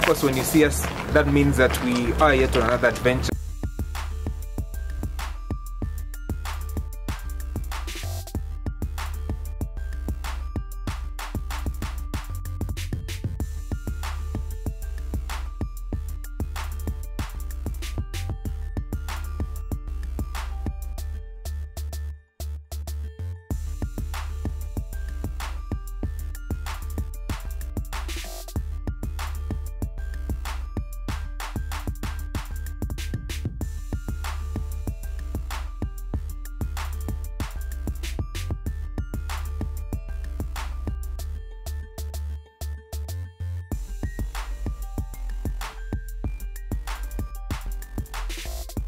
Of course, when you see us, that means that we are yet on another adventure.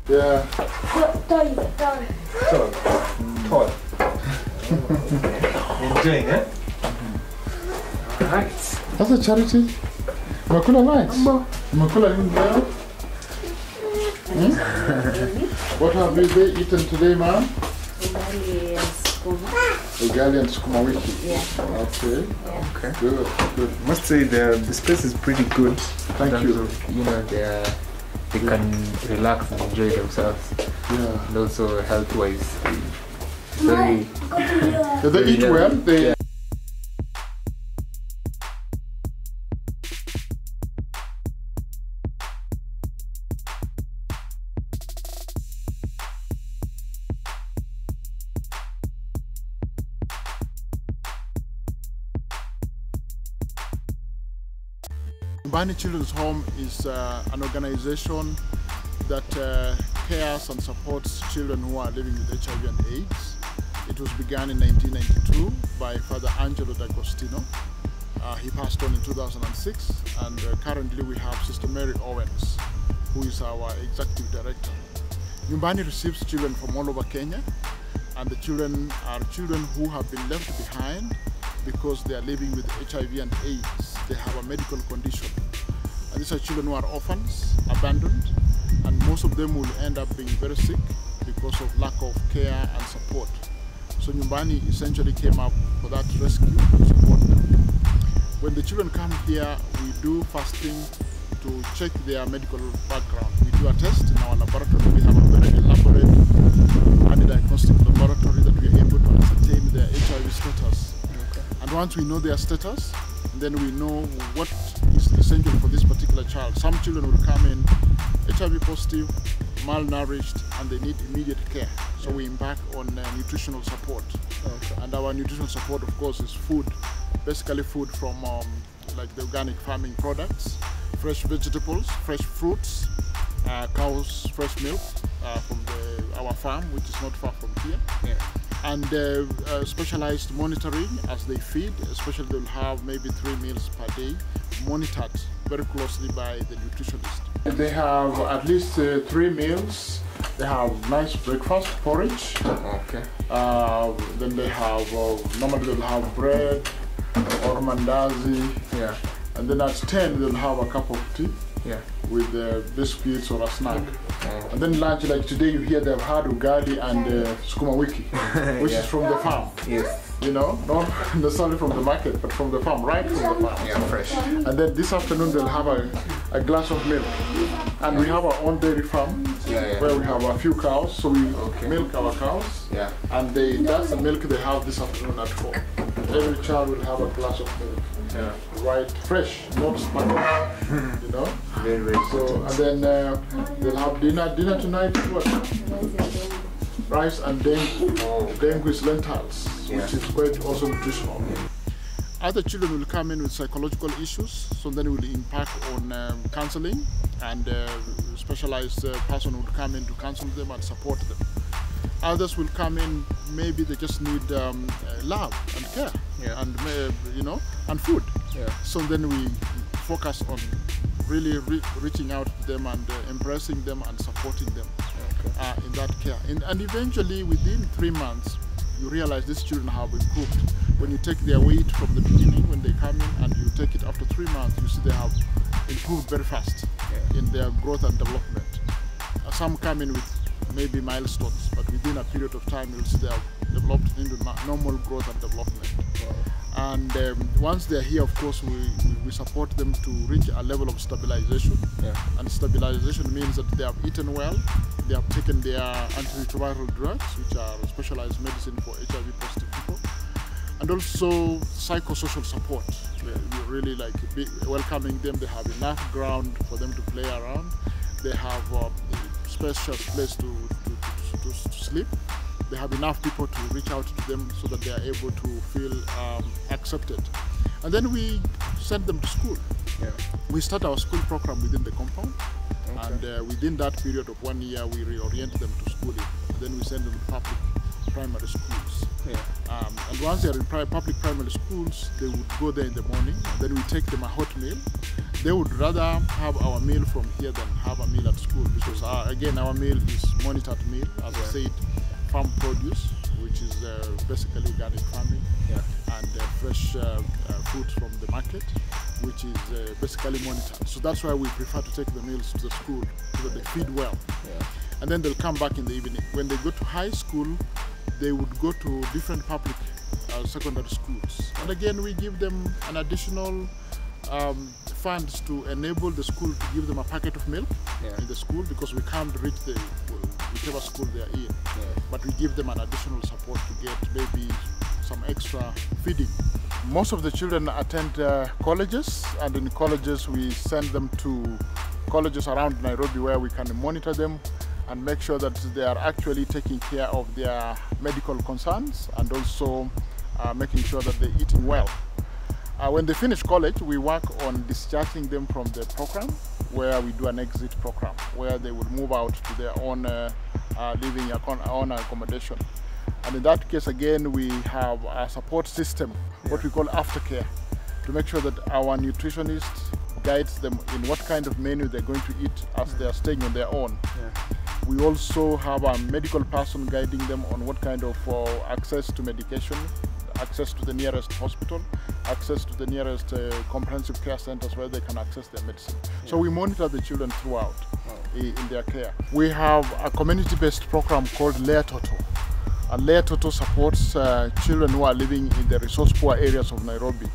Yeah. Toy. Enjoying it? Alright. That's a charity. Makula lights. Makula in there. What have you eaten today, ma'am? Ugali and sukuma wiki. Yeah. Okay. Yeah. Okay. Good. Good. I must say this place is pretty good. Thank you. You know, they can relax and enjoy themselves. Yeah. And also health-wise, very. They eat well. They. Yeah. Nyumbani Children's Home is an organization that cares and supports children who are living with HIV and AIDS. It was begun in 1992 by Father Angelo D'Agostino. He passed on in 2006, and currently we have Sister Mary Owens, who is our executive director. Nyumbani receives children from all over Kenya, and the children are children who have been left behind because they are living with HIV and AIDS. They have a medical condition. And these are children who are orphans, abandoned, and most of them will end up being very sick because of lack of care and support. So Nyumbani essentially came up for that rescue to support them. When the children come here, we do fasting to check their medical background. We do a test in our laboratory. We have a very elaborate diagnostic laboratory that we are able to ascertain their HIV status. And once we know their status, then we know what is essential for this particular child. Some children will come in HIV positive, malnourished, and they need immediate care. So we embark on nutritional support. Okay. And our nutritional support, of course, is food. Basically food from like the organic farming products, fresh vegetables, fresh fruits, cows' fresh milk from our farm, which is not far from here. Yeah. And specialized monitoring as they feed, especially they'll have maybe 3 meals per day, monitored very closely by the nutritionist. They have at least 3 meals. They have nice breakfast, porridge. Okay. Then they have, normally they'll have bread or mandazi. Yeah. And then at 10 they'll have a cup of tea. Yeah. With biscuits or a snack. And then lunch, like today you hear they've had ugali and sukuma wiki, which is from the farm. Yes. You know, not necessarily from the market, but from the farm, right from the farm. Yeah, fresh. And then this afternoon they'll have a glass of milk. And we have our own dairy farm where we have a few cows, so we milk our cows. Yeah. And that's the milk they have this afternoon at home. Every child will have a glass of milk. Yeah. Right, fresh, not sparkling, you know. Very, very so, and then they'll have dinner. Dinner tonight is what? Rice and dengue. Dengue is lentils, which is quite also nutritional. Other children will come in with psychological issues, so then we'll impact on counseling, and specialized person will come in to counsel them and support them. Others will come in, maybe they just need love and care, and you know, and food. Yeah. So then we focus on really reaching out to them and embracing them and supporting them in that care. And eventually, within 3 months, you realize these children have improved. When you take their weight from the beginning, when they come in, and you take it after 3 months, you see they have improved very fast in their growth and development. Some come in with maybe milestones, but within a period of time, you'll see they have developed into normal growth and development. Wow. And once they're here, of course, we support them to reach a level of stabilization. Yeah. And stabilization means that they have eaten well, they have taken their antiretroviral drugs, which are specialized medicine for HIV positive people, and also psychosocial support. We really like welcoming them. They have enough ground for them to play around. They have a spacious place to sleep. They have enough people to reach out to them so that they are able to feel accepted. And then we send them to school. Yeah. We start our school program within the compound. Okay. And within that period of 1 year, we reorient them to schooling. And then we send them to public primary schools. Yeah. And once they're in public primary schools, they would go there in the morning. Then we take them a hot meal. They would rather have our meal from here than have a meal at school, because again, our meal is monitored meal, as I said, farm produce, which is basically organic farming, and fresh fruits from the market, which is basically monitored. So that's why we prefer to take the meals to the school, so that they feed well. Yeah. And then they'll come back in the evening. When they go to high school, they would go to different public secondary schools. And again, we give them an additional funds to enable the school to give them a packet of milk in the school, because we can't reach whichever school they are in. But we give them an additional support to get maybe some extra feeding. Most of the children attend colleges, and in colleges we send them to colleges around Nairobi where we can monitor them and make sure that they are actually taking care of their medical concerns, and also making sure that they're eating well. When they finish college, we work on discharging them from the program, where we do an exit program, where they would move out to their own living, own accommodation. And in that case, again, we have a support system, what we call aftercare, to make sure that our nutritionist guides them in what kind of menu they're going to eat as they are staying on their own. We also have a medical person guiding them on what kind of access to medication, access to the nearest hospital, access to the nearest comprehensive care centers where they can access their medicine. So we monitor the children throughout in their care. We have a community-based program called Lea Toto. And Lea Toto supports children who are living in the resource-poor areas of Nairobi.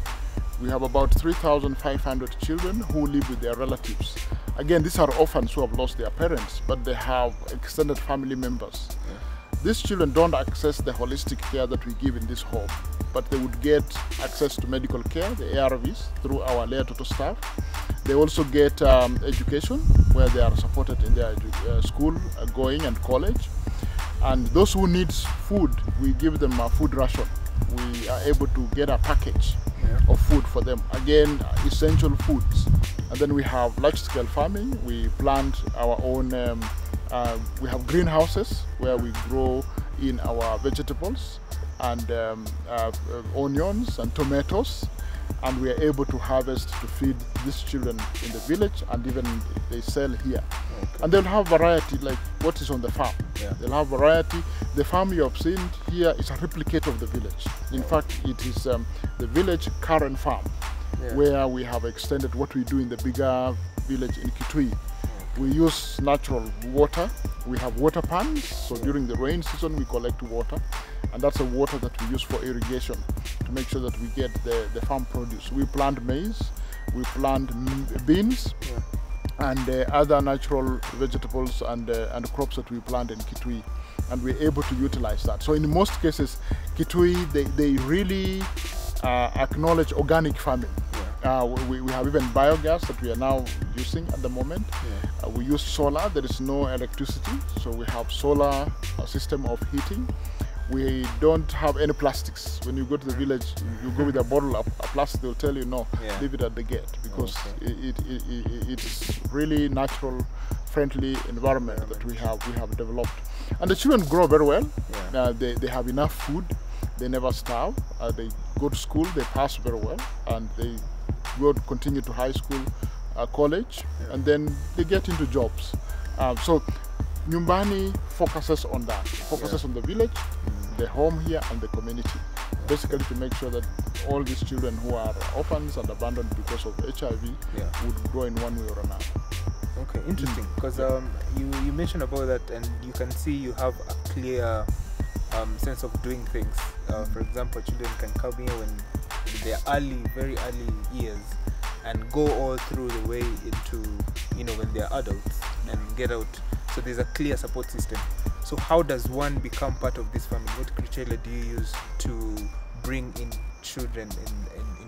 We have about 3,500 children who live with their relatives. Again, these are orphans who have lost their parents, but they have extended family members. These children don't access the holistic care that we give in this home, but they would get access to medical care, the ARVs, through our Lea Toto staff. They also get education, where they are supported in their school going and college. And those who need food, we give them a food ration. We are able to get a package of food for them. Again, essential foods. And then we have large-scale farming. We plant our own, we have greenhouses where we grow in our vegetables and onions and tomatoes. And we are able to harvest to feed these children in the village, and even they sell here. And they'll have variety like what is on the farm. They'll have variety. The farm you have seen here is a replicate of the village. In fact, it is the village current farm, where we have extended what we do in the bigger village in Kitui. We use natural water. We have water pans, so during the rain season we collect water, and that's the water that we use for irrigation to make sure that we get the farm produce. We plant maize, we plant beans, and other natural vegetables and crops that we plant in Kitui, and we're able to utilize that. So in most cases, Kitui, they really acknowledge organic farming. We have even biogas that we are now using at the moment. We use solar. There is no electricity, so we have solar system of heating. We don't have any plastics. When you go to the village, you go with a bottle of plastic, they'll tell you no, leave it at the gate, because it's really natural, friendly environment that we have developed. And the children grow very well. They have enough food. They never starve. They go to school. They pass very well, and they continue to high school, college, and then they get into jobs. So Nyumbani focuses on that. Focuses on the village, the home here, and the community. Basically, to make sure that all these children who are orphans and abandoned because of HIV would grow in one way or another. Okay, interesting. Because you mentioned about that, and you can see you have a clear sense of doing things. For example, children can come here when their very early years and go all through the way into, when they're adults and get out. So there's a clear support system. So how does one become part of this family? What criteria do you use to bring in children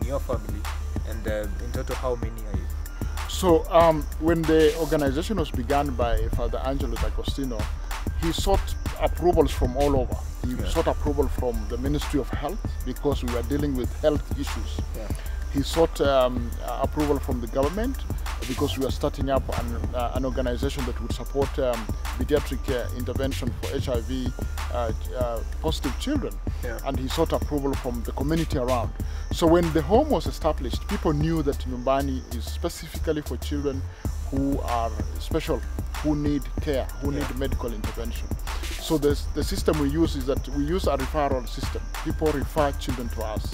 in your family? And in total, how many are you? So when the organization was begun by Father Angelo D'Agostino, he sought approvals from all over. He sought approval from the Ministry of Health because we were dealing with health issues. Yeah. He sought approval from the government because we are starting up an organization that would support pediatric intervention for HIV positive children. Yeah. And he sought approval from the community around. So when the home was established, people knew that Nyumbani is specifically for children who are special, who need care, who need medical intervention. So the system we use is that we use a referral system. People refer children to us.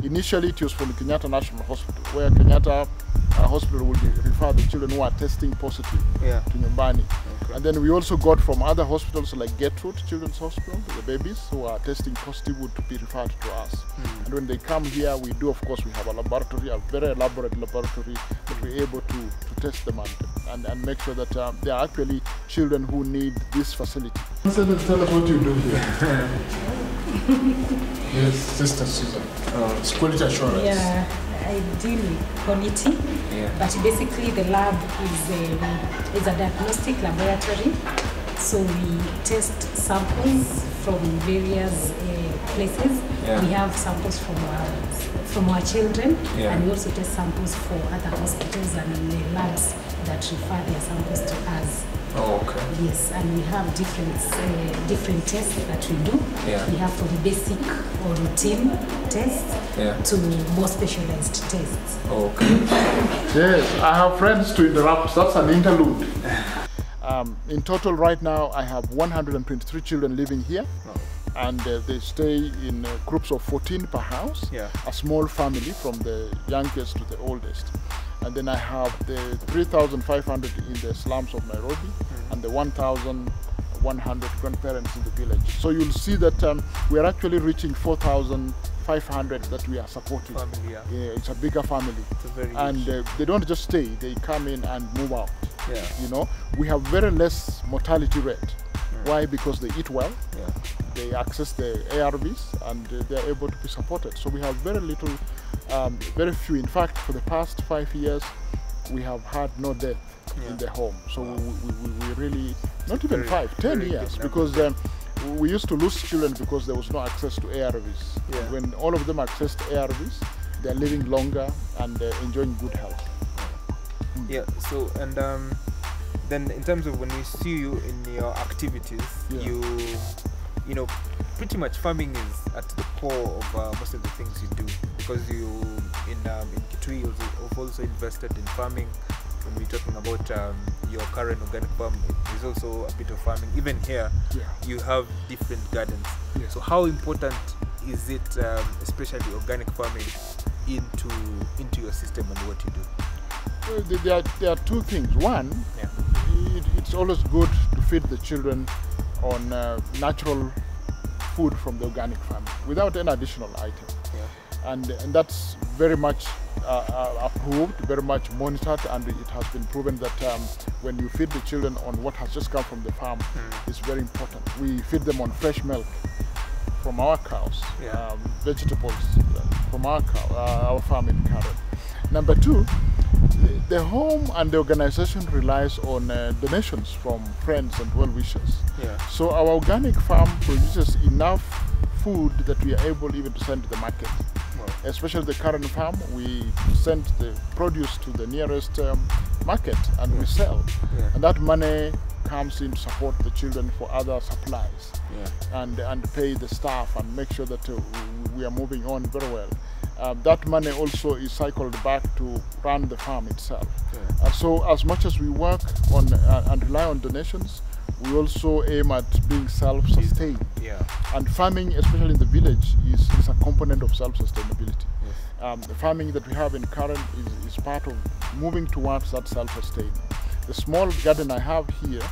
Initially it was from the Kenyatta National Hospital, where Kenyatta Hospital will refer the children who are testing positive to Nyumbani. Okay. And then we also got from other hospitals like Gertrude Children's Hospital, the babies who are testing positive would be referred to us. And when they come here, we do, of course, we have a laboratory, a very elaborate laboratory that we're able to test them and make sure that they are actually children who need this facility. So tell us what you do here. Yes, Sister Susan. It's quality assurance. Yeah, I deal with quality, but basically the lab is a diagnostic laboratory. So we test samples from various places. We have samples from our children, and we also test samples for other hospitals and labs that refer their samples to us. Oh, okay. Yes, and we have different tests that we do. We have from basic or routine tests to more specialized tests. Okay. Yes, I have friends to interrupt. That's an interlude. In total right now, I have 123 children living here. And they stay in groups of 14 per house, a small family from the youngest to the oldest. And then I have the 3,500 in the slums of Nairobi and the 1,100 grandparents in the village. So you'll see that we are actually reaching 4,500 that we are supporting. Family, it's a bigger family. And they don't just stay, they come in and move out. You know, we have very less mortality rate. Why? Because they eat well, they access the ARVs, and they're able to be supported. So we have very little, very few. In fact, for the past 5 years, we have had no death in the home. So we really, not even 10 years, because we used to lose children because there was no access to ARVs. When all of them accessed ARVs, they're living longer and enjoying good health. Yeah, so, and then in terms of when we see you in your activities, you know, pretty much farming is at the core of most of the things you do, because you in Kitui you've also invested in farming. When we're talking about your current organic farm, there's also a bit of farming. Even here, you have different gardens. So how important is it, especially organic farming, into your system and what you do? There are two things. One, it's always good to feed the children on natural food from the organic farm without any additional item. And that's very much approved, very much monitored, and it has been proven that when you feed the children on what has just come from the farm, it's very important. We feed them on fresh milk from our cows, vegetables from our farm in Karen. Number two, the home and the organization relies on donations from friends and well-wishers. So our organic farm produces enough food that we are able even to send to the market. Especially the current farm, we send the produce to the nearest market and we sell. And that money comes in to support the children for other supplies and pay the staff and make sure that we are moving on very well. That money also is cycled back to run the farm itself. So as much as we work on and rely on donations, we also aim at being self-sustained. And farming, especially in the village, is a component of self-sustainability. The farming that we have in Karen is part of moving towards that self-sustain. The small garden I have here,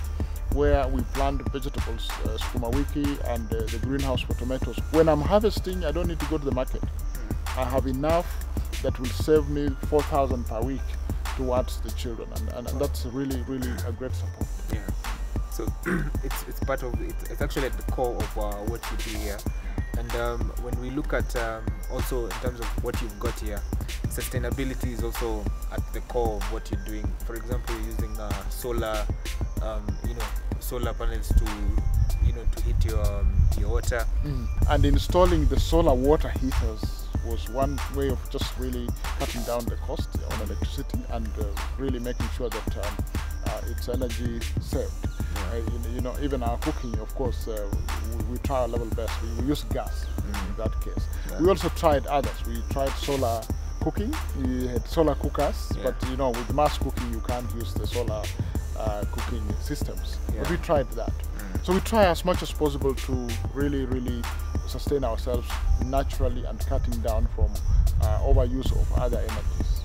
where we plant vegetables, sukuma wiki, and the greenhouse for tomatoes. When I'm harvesting, I don't need to go to the market. I have enough that will save me 4,000 per week towards the children, and that's really a great support. Yeah. So it's part of it's actually at the core of what you do here. And when we look at also in terms of what you've got here, sustainability is also at the core of what you're doing. For example, you're using solar, solar panels to heat your water. And installing the solar water heaters was one way of just really cutting down the cost on electricity and really making sure that it's energy saved. Even our cooking, of course, we try our level best. We use gas in that case. We also tried others. We tried solar cooking. We had solar cookers, but with mass cooking, you can't use the solar cooking systems. But we tried that. So we try as much as possible to really sustain ourselves naturally and cutting down from overuse of other energies.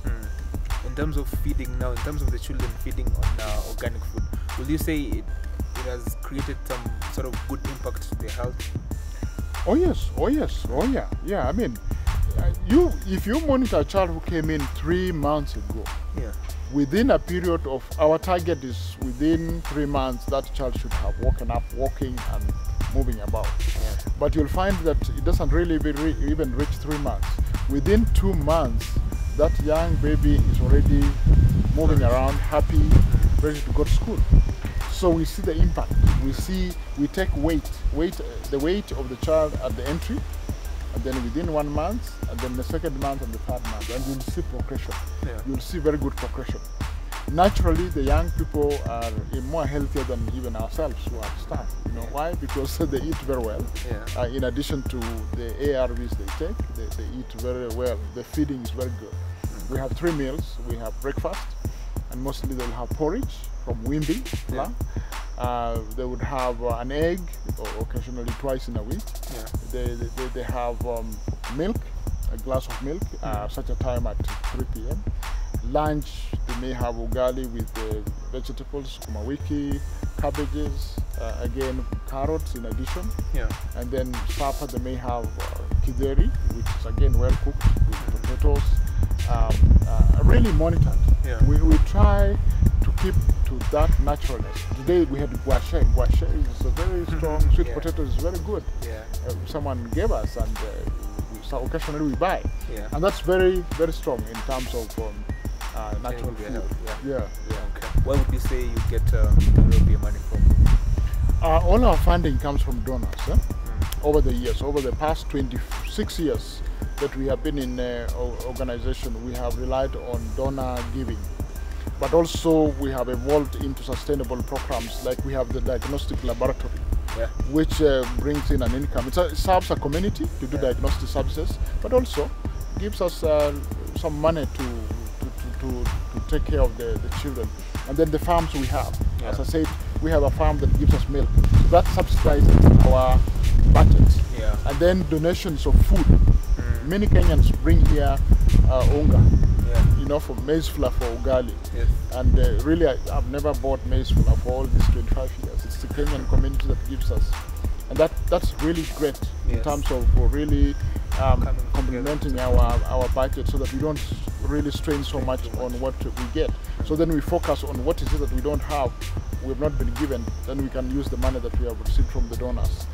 In terms of feeding now, in terms of the children feeding on organic food, will you say it has created some sort of good impact to their health? Oh yes, yeah. I mean, if you monitor a child who came in 3 months ago, within a period of, our target is within 3 months that child should have woken up, walking and moving about. But you'll find that it doesn't really even reach 3 months. Within 2 months, that young baby is already moving around, happy, ready to go to school. So we see the impact. We take the weight of the child at the entry, and then within 1 month, and then the second month and the third month, and you'll see progression. You'll see very good progression. Naturally, the young people are more healthier than even ourselves who are staff. Why? Because they eat very well. In addition to the ARVs they take, they eat very well. The feeding is very good. We have 3 meals. We have breakfast, and mostly they'll have porridge from Wimby. They would have an egg, or occasionally twice in a week. They have milk, a glass of milk, such a time at 3 p.m. Lunch, they may have ugali with vegetables, sukuma wiki, cabbages, again carrots in addition. And then supper, they may have kideri, which is again well cooked with potatoes. Really monitored. We try to keep to that naturalness. Today we had guashe. Guashe is a very strong sweet potato. Is very good. Someone gave us, and so occasionally we buy. And that's very strong in terms of natural food. Okay. Where would you say you get your money from? All our funding comes from donors. Over the years, over the past 26 years that we have been in organization, we have relied on donor giving. But also we have evolved into sustainable programs, like we have the diagnostic laboratory, which brings in an income. It serves a community to do diagnostic services, but also gives us some money to take care of the children. And then the farms we have. As I said, we have a farm that gives us milk. So that subsidizes our budget. And then donations of food. Many Kenyans bring here unga, for maize flour for ugali. And really, I've never bought maize flour for all these 25 years. It's the Kenyan community that gives us. And that's really great in terms of really complementing our budget, so that we don't really strain so much on what we get. So then we focus on what is it that we don't have, we have not been given, then we can use the money that we have received from the donors.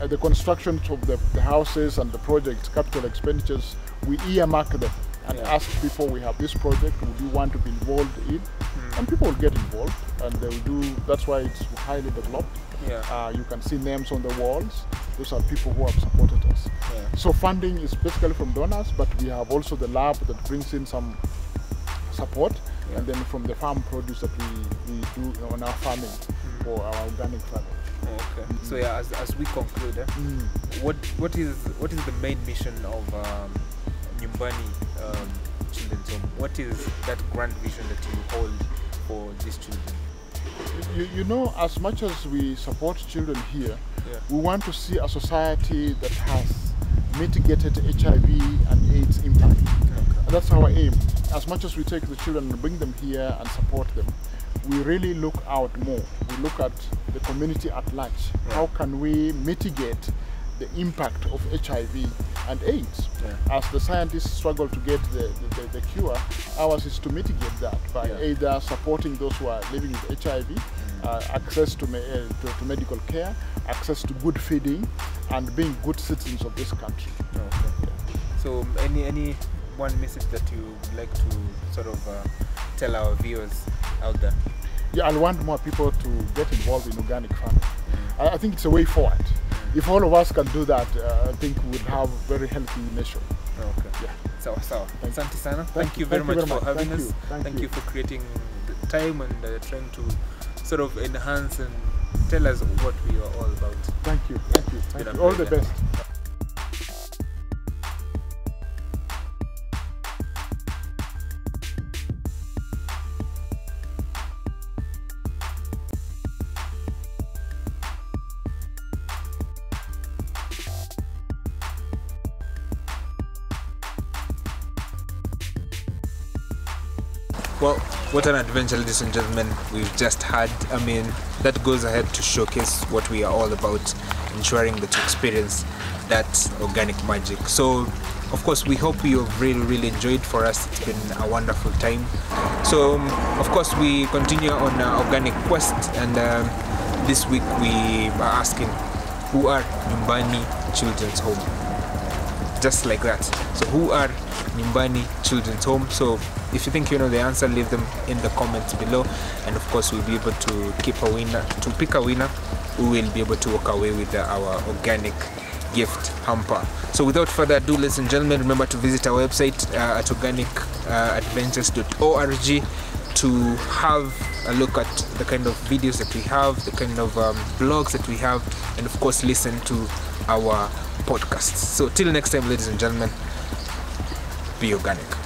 The construction of the houses and the projects, capital expenditures, we earmark them and ask people, we have this project, would you want to be involved in? And people will get involved, and they will do. That's why it's highly developed. You can see names on the walls. Those are people who have supported us. So funding is basically from donors, but we have also the lab that brings in some support, and then from the farm produce that we do on our farming for our organic farming. So as we conclude, what is the main mission of Nyumbani Children's Home? What is that grand vision that you hold for these children? As much as we support children here, we want to see a society that has mitigated HIV and AIDS impact. And that's our aim. As much as we take the children and bring them here and support them, we really look out more. We look at the community at large. How can we mitigate the impact of HIV and AIDS. As the scientists struggle to get the cure, ours is to mitigate that by either supporting those who are living with HIV, access to medical care, access to good feeding, and being good citizens of this country. So any one message that you would like to sort of tell our viewers out there? Yeah, I want more people to get involved in organic farming. I think it's a way forward. If all of us can do that, I think we would have a very healthy nation. Okay. Yeah. Sawa. Asante sana. Thank you very much for having us. Thank you for creating the time and trying to sort of enhance and tell us what we are all about. Thank you. All the best. Well, what an adventure, ladies and gentlemen, we've just had. I mean, that goes ahead to showcase what we are all about, ensuring that you experience that organic magic. So, of course, we hope you have really enjoyed. For us, it's been a wonderful time. So, of course, we continue on our organic quest, and this week we are asking, who are Nyumbani Children's Home? Just like that. So, who are Nyumbani Children's Home? So, if you think you know the answer, leave them in the comments below, and of course we'll be able to pick a winner who will be able to walk away with our organic gift hamper. So without further ado, ladies and gentlemen, remember to visit our website at organicadventures.org to have a look at the kind of videos that we have, the kind of blogs that we have, and of course listen to our podcasts. So till next time, ladies and gentlemen, be organic.